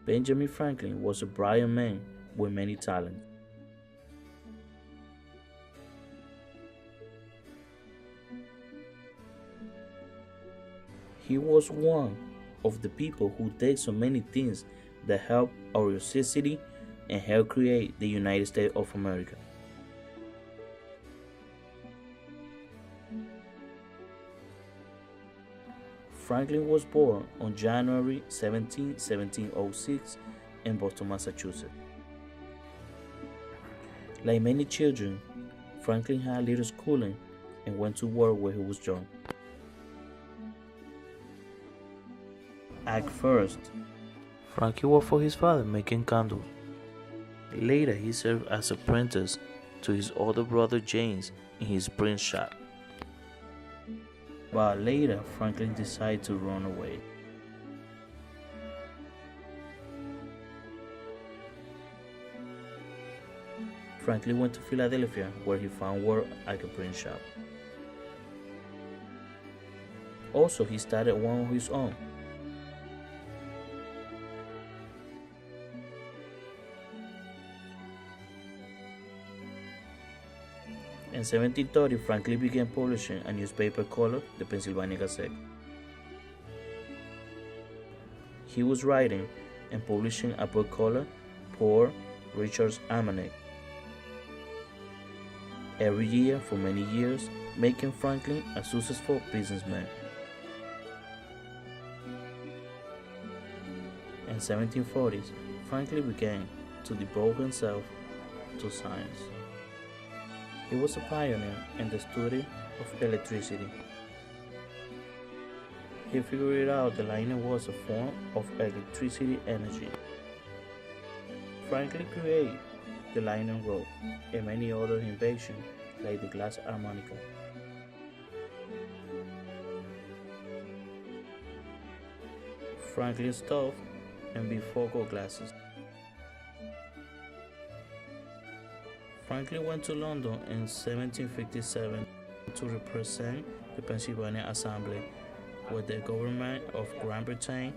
Benjamin Franklin was a brilliant man with many talents. He was one of the people who did so many things that helped our society and helped create the United States of America. Franklin was born on January 17, 1706 in Boston, Massachusetts. Like many children, Franklin had little schooling and went to work when he was young. At first, Franklin worked for his father making candles. Later, he served as apprentice to his older brother James in his print shop. But later, Franklin decided to run away. Franklin went to Philadelphia, where he found work at a print shop. Also, he started one of his own. In 1730, Franklin began publishing a newspaper called the Pennsylvania Gazette. He was writing and publishing a book called Poor Richard's Almanac every year for many years, making Franklin a successful businessman. In 1740s, Franklin began to devote himself to science. He was a pioneer in the study of electricity. He figured out the lightning was a form of electricity energy. Franklin created the lightning rod and many other inventions like the glass harmonica. Franklin stove and bifocal glasses. Franklin went to London in 1757 to represent the Pennsylvania Assembly with the government of Great Britain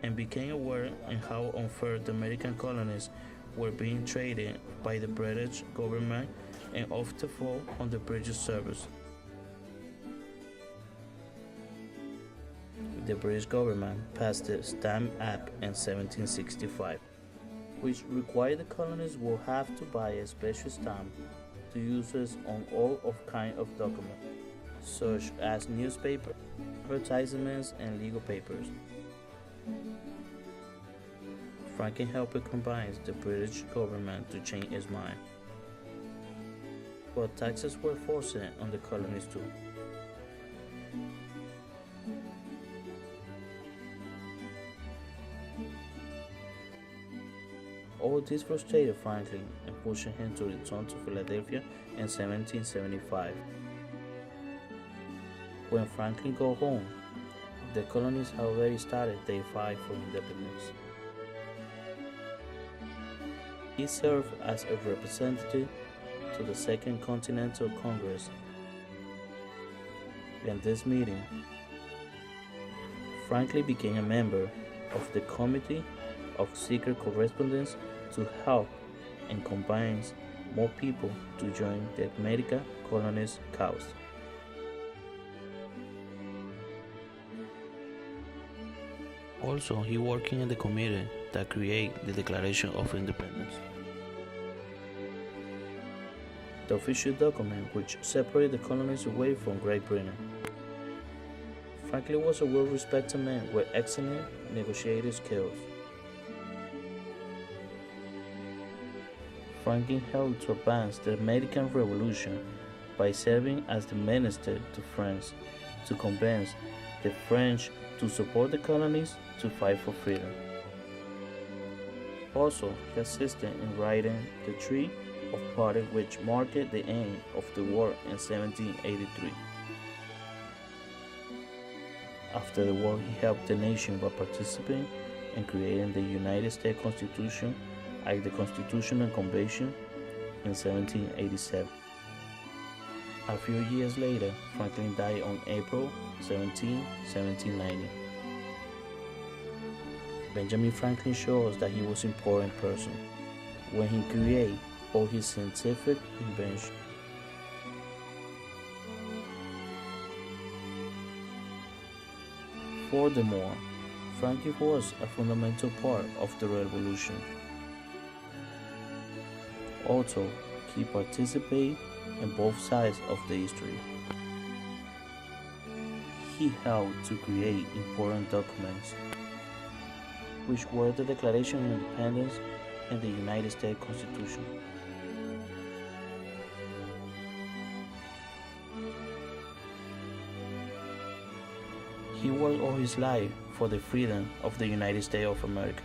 and became aware of how unfair the American colonies were being treated by the British government and often fought on the British service. The British government passed the Stamp Act in 1765, which required the colonies will have to buy a special stamp to use it on all of kind of documents, such as newspapers, advertisements, and legal papers. Franklin helped convince the British government to change its mind, but taxes were forced on the colonies too. All this frustrated Franklin and pushed him to return to Philadelphia in 1775. When Franklin got home, the colonies had already started their fight for independence. He served as a representative to the Second Continental Congress. In this meeting, Franklin became a member of the Committee of Secret Correspondence to help and convince more people to join the American colonists' cause. Also, he worked in the committee that created the Declaration of Independence, the official document which separated the colonies away from Great Britain. Franklin was a well-respected man with excellent negotiating skills. Franklin helped to advance the American Revolution by serving as the minister to France to convince the French to support the colonies to fight for freedom. Also, he assisted in writing the Treaty of Party which marked the end of the war in 1783. After the war, he helped the nation by participating in creating the United States Constitution at the Constitutional Convention in 1787. A few years later, Franklin died on April 17, 1790. Benjamin Franklin shows that he was an important person when he created all his scientific inventions. Furthermore, Franklin was a fundamental part of the revolution. Also, he participated in both sides of the history. He helped to create important documents, which were the Declaration of Independence and the United States Constitution. He worked all his life for the freedom of the United States of America.